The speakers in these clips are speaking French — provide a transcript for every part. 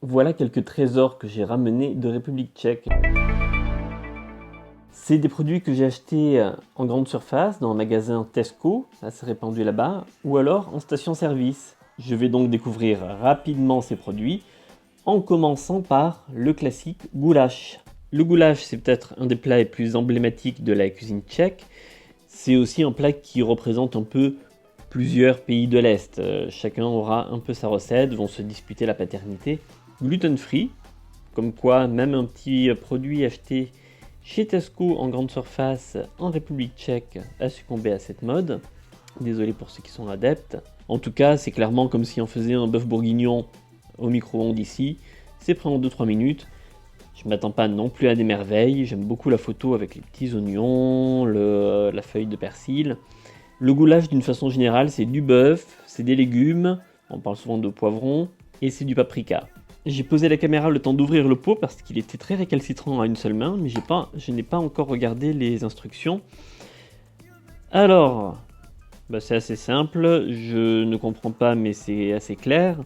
Voilà quelques trésors que j'ai ramenés de République tchèque. C'est des produits que j'ai achetés en grande surface, dans un magasin Tesco, assez répandu là-bas, ou alors en station-service. Je vais donc découvrir rapidement ces produits, en commençant par le classique goulash. Le goulash, c'est peut-être un des plats les plus emblématiques de la cuisine tchèque. C'est aussi un plat qui représente un peu plusieurs pays de l'Est. Chacun aura un peu sa recette, vont se disputer la paternité. Gluten-free, comme quoi même un petit produit acheté chez Tesco en grande surface en République tchèque a succombé à cette mode. Désolé pour ceux qui sont adeptes. En tout cas, c'est clairement comme si on faisait un bœuf bourguignon au micro-ondes ici. C'est prêt en 2-3 minutes. Je ne m'attends pas non plus à des merveilles. J'aime beaucoup la photo avec les petits oignons, la feuille de persil. Le goulash, d'une façon générale, c'est du bœuf, c'est des légumes, on parle souvent de poivrons, et c'est du paprika. J'ai posé la caméra le temps d'ouvrir le pot parce qu'il était très récalcitrant à une seule main, mais je n'ai pas encore regardé les instructions. Alors, c'est assez simple, je ne comprends pas mais c'est assez clair.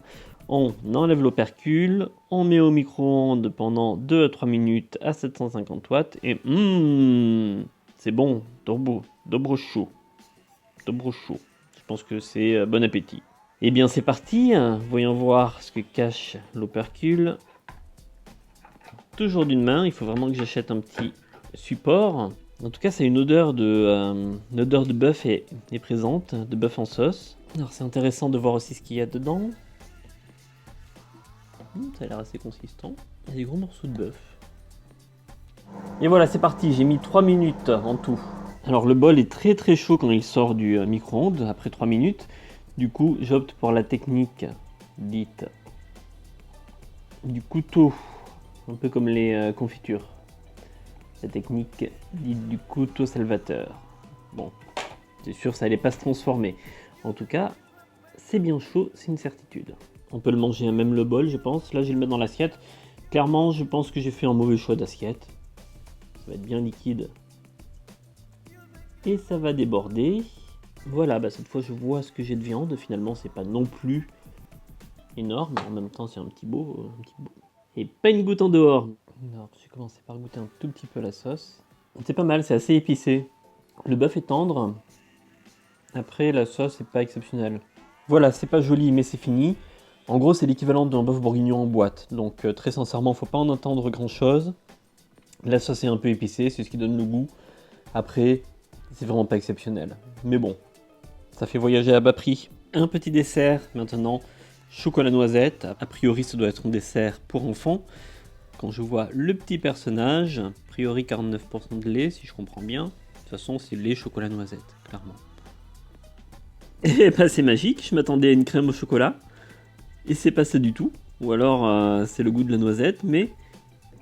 On enlève l'opercule, on met au micro-ondes pendant 2 à 3 minutes à 750 watts et c'est bon, dobro chaud. Je pense que c'est bon appétit. Eh bien c'est parti, voyons voir ce que cache l'opercule. Toujours d'une main, il faut vraiment que j'achète un petit support. En tout cas, c'est une odeur de bœuf est présente, de bœuf en sauce. Alors c'est intéressant de voir aussi ce qu'il y a dedans. Ça a l'air assez consistant. Il y a des gros morceaux de bœuf. Et voilà, c'est parti, j'ai mis 3 minutes en tout. Alors le bol est très très chaud quand il sort du micro-ondes, après 3 minutes. Du coup, j'opte pour la technique dite du couteau, un peu comme les confitures. La technique dite du couteau salvateur. Bon, c'est sûr, ça allait pas se transformer. En tout cas, c'est bien chaud, c'est une certitude. On peut le manger à même le bol, je pense. Là, je vais le mettre dans l'assiette. Clairement, je pense que j'ai fait un mauvais choix d'assiette. Ça va être bien liquide. Et ça va déborder. Voilà, cette fois je vois ce que j'ai de viande. Finalement, c'est pas non plus énorme, mais en même temps, c'est un petit beau. Et pas une goutte en dehors. Alors, j'ai commencé par goûter un tout petit peu la sauce. C'est pas mal, c'est assez épicé. Le bœuf est tendre. Après, la sauce est pas exceptionnelle. Voilà, c'est pas joli, mais c'est fini. En gros, c'est l'équivalent d'un bœuf bourguignon en boîte. Donc, très sincèrement, faut pas en attendre grand chose. La sauce est un peu épicée, c'est ce qui donne le goût. Après, c'est vraiment pas exceptionnel. Mais bon, ça fait voyager à bas prix. Un petit dessert maintenant, chocolat noisette. A priori, ça doit être un dessert pour enfants. Quand je vois le petit personnage, a priori 49% de lait, si je comprends bien. De toute façon, c'est lait chocolat noisette, clairement. Et c'est magique, je m'attendais à une crème au chocolat. Et c'est pas ça du tout. Ou alors, c'est le goût de la noisette, mais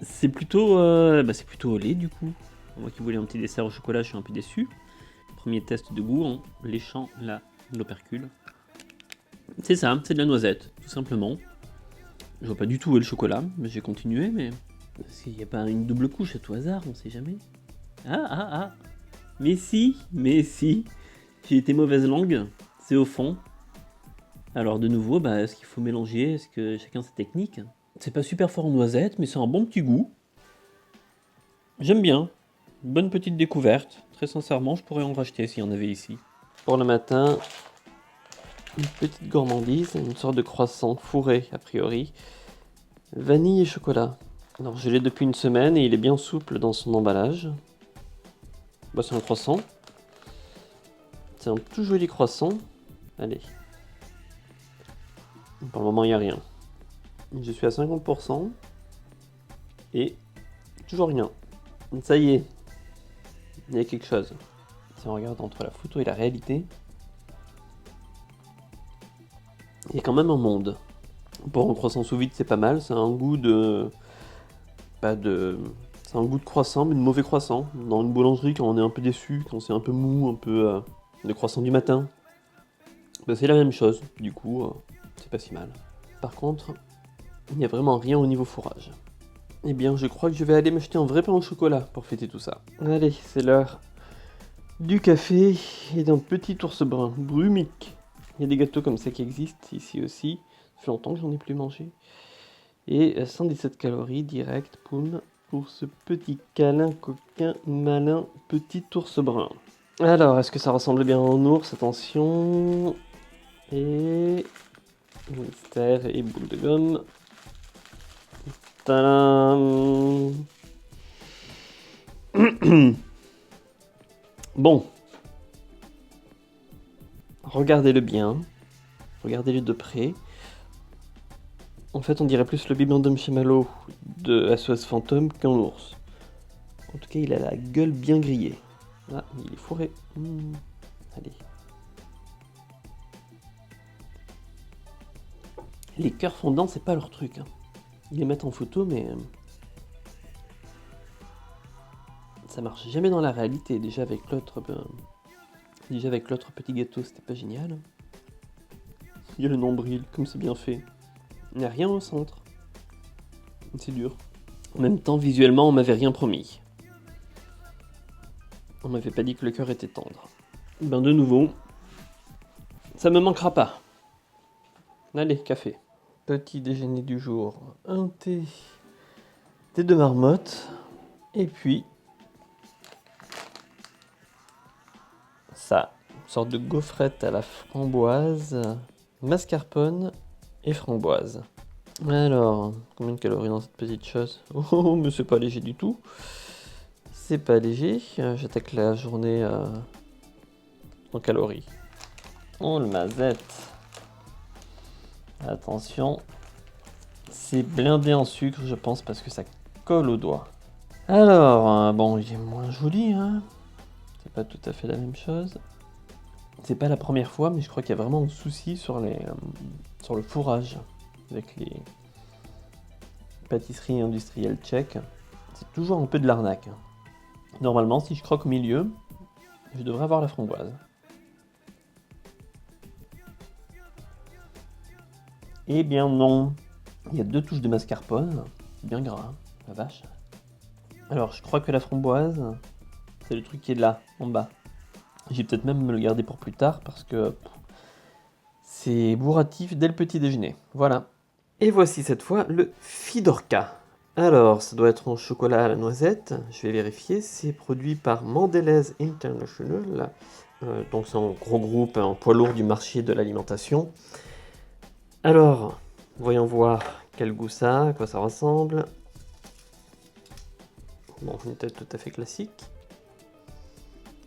c'est plutôt au lait du coup. Moi qui voulais un petit dessert au chocolat, je suis un peu déçu. Premier test de goût en léchant l'opercule. C'est ça, c'est de la noisette, tout simplement. Je vois pas du tout où est le chocolat, mais j'ai continué, mais... S'il n'y a pas une double couche à tout hasard, on sait jamais. Ah. Mais si. J'ai été mauvaise langue, c'est au fond. Alors de nouveau, est-ce qu'il faut mélanger? Est-ce que chacun sa technique? C'est pas super fort en noisette, mais c'est un bon petit goût. J'aime bien. Bonne petite découverte. Très sincèrement, je pourrais en racheter s'il y en avait ici. Pour le matin, une petite gourmandise, une sorte de croissant fourré a priori. Vanille et chocolat. Alors je l'ai depuis une semaine et il est bien souple dans son emballage. C'est un croissant. C'est un tout joli croissant. Allez. Pour le moment, il n'y a rien. Je suis à 50%. Et toujours rien. Ça y est. Il y a quelque chose. Si on regarde entre la photo et la réalité, il y a quand même un monde. Pour un croissant sous vide, c'est pas mal. C'est un goût de... C'est un goût de croissant, mais de mauvais croissant. Dans une boulangerie, quand on est un peu déçu, quand c'est un peu mou, un peu de croissant du matin, c'est la même chose. Du coup, c'est pas si mal. Par contre, il n'y a vraiment rien au niveau fourrage. Eh bien, je crois que je vais aller m'acheter un vrai pain au chocolat pour fêter tout ça. Allez, c'est l'heure du café et d'un petit ours brun brumique. Il y a des gâteaux comme ça qui existent ici aussi. Ça fait longtemps que j'en ai plus mangé. Et 117 calories direct, poum, pour ce petit câlin coquin, malin, petit ours brun. Alors, est-ce que ça ressemble bien à un ours? Attention. Et... mystère et boule de gomme. Tadam. Bon. Regardez-le bien. Regardez-le de près. En fait, on dirait plus le Bibendum Chamallow de SOS Fantôme qu'un ours. En tout cas, il a la gueule bien grillée. Ah, il est fourré. Allez. Les cœurs fondants, c'est pas leur truc. Hein. Ils les mettent en photo, mais... ça marche jamais dans la réalité. Déjà avec l'autre petit gâteau, c'était pas génial. Il y a le nombril, comme c'est bien fait. Il n'y a rien au centre. C'est dur. En même temps, visuellement, on m'avait rien promis. On m'avait pas dit que le cœur était tendre. Ben de nouveau, ça me manquera pas. Allez, café. Petit déjeuner du jour. Un thé. Thé de marmotte. Et puis... ça. Une sorte de gaufrette à la framboise, mascarpone et framboise. Alors, combien de calories dans cette petite chose? Oh, mais c'est pas léger du tout. C'est pas léger. J'attaque la journée en calories. Oh, le mazette. Attention. C'est blindé en sucre, je pense, parce que ça colle aux doigts. Alors, bon, il est moins joli, hein. C'est pas tout à fait la même chose. C'est pas la première fois, mais je crois qu'il y a vraiment un souci sur le fourrage avec les pâtisseries industrielles tchèques. C'est toujours un peu de l'arnaque. Normalement, si je croque au milieu, je devrais avoir la framboise. Eh bien non. Il y a 2 touches de mascarpone. C'est bien gras, hein, la vache. Alors, je crois que la framboise, c'est le truc qui est là, en bas. J'ai peut-être même me le garder pour plus tard parce que c'est bourratif dès le petit déjeuner. Voilà. Et voici cette fois le Fidorka. Alors, ça doit être en chocolat à la noisette. Je vais vérifier. C'est produit par Mondelez International. Donc c'est un gros groupe, un poids lourd du marché de l'alimentation. Alors, voyons voir quel goût ça a, à quoi ça ressemble. Bon, une tête tout à fait classique.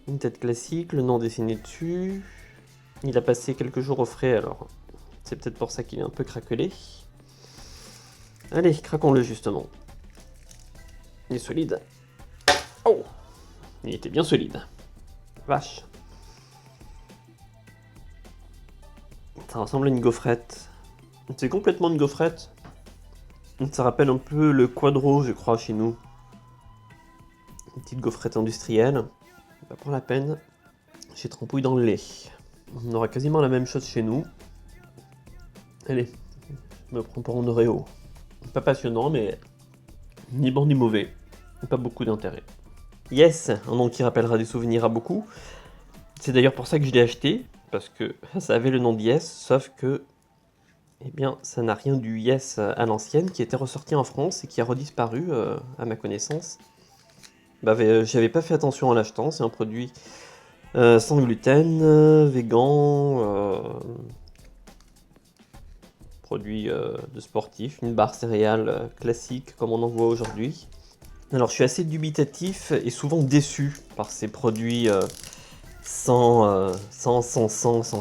Une tête classique, le nom dessiné dessus. Il a passé quelques jours au frais, alors c'est peut-être pour ça qu'il est un peu craquelé. Allez, craquons-le justement. Il est solide. Oh! Il était bien solide. Vache. Ça ressemble à une gaufrette. C'est complètement une gaufrette. Ça rappelle un peu le quadro, je crois, chez nous. Une petite gaufrette industrielle. Pas pour la peine. J'ai trempouille dans le lait. On aura quasiment la même chose chez nous. Allez, je me prends pour un Oreo. Pas passionnant, mais ni bon ni mauvais. Pas beaucoup d'intérêt. Yes, un nom qui rappellera des souvenirs à beaucoup. C'est d'ailleurs pour ça que je l'ai acheté, parce que ça avait le nom de Yes, sauf que, eh bien, ça n'a rien du Yes à l'ancienne, qui était ressorti en France et qui a redisparu, à ma connaissance. J'avais pas fait attention en l'achetant, c'est un produit sans gluten, végan, produit de sportif, une barre céréale classique comme on en voit aujourd'hui. Alors je suis assez dubitatif et souvent déçu par ces produits sans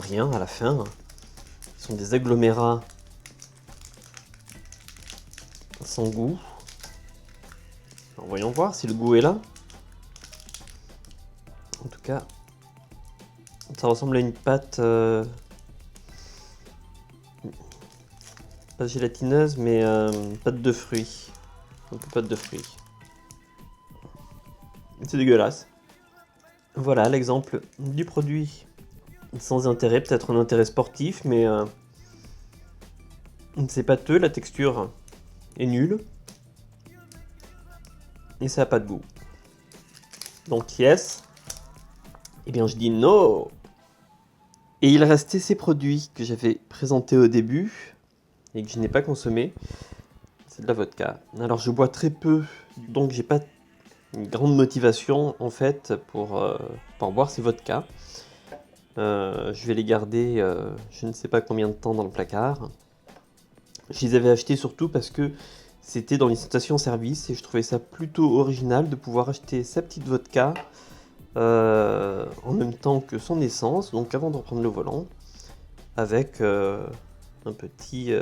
rien à la fin. Ce sont des agglomérats sans goût. Alors, voyons voir si le goût est là. En tout cas, ça ressemble à une pâte... pas gélatineuse, mais pâte de fruits. Un peu pâte de fruits. C'est dégueulasse. Voilà l'exemple du produit sans intérêt, peut-être un intérêt sportif, mais c'est pâteux, la texture est nulle. Et ça n'a pas de goût. Donc yes. Eh bien je dis no. Et il restait ces produits que j'avais présentés au début et que je n'ai pas consommés. de la vodka. Alors je bois très peu, donc j'ai pas une grande motivation en fait pour boire ces vodkas. Je vais les garder je ne sais pas combien de temps dans le placard. Je les avais achetés surtout parce que c'était dans les stations-service et je trouvais ça plutôt original de pouvoir acheter sa petite vodka en même temps que son essence, donc avant de reprendre le volant, avec un petit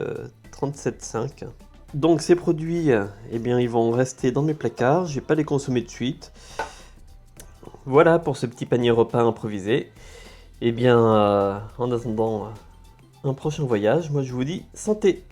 37,5. Donc ces produits, eh bien, ils vont rester dans mes placards, je vais pas les consommer de suite. Voilà pour ce petit panier repas improvisé. Eh bien, en attendant un prochain voyage, moi je vous dis santé!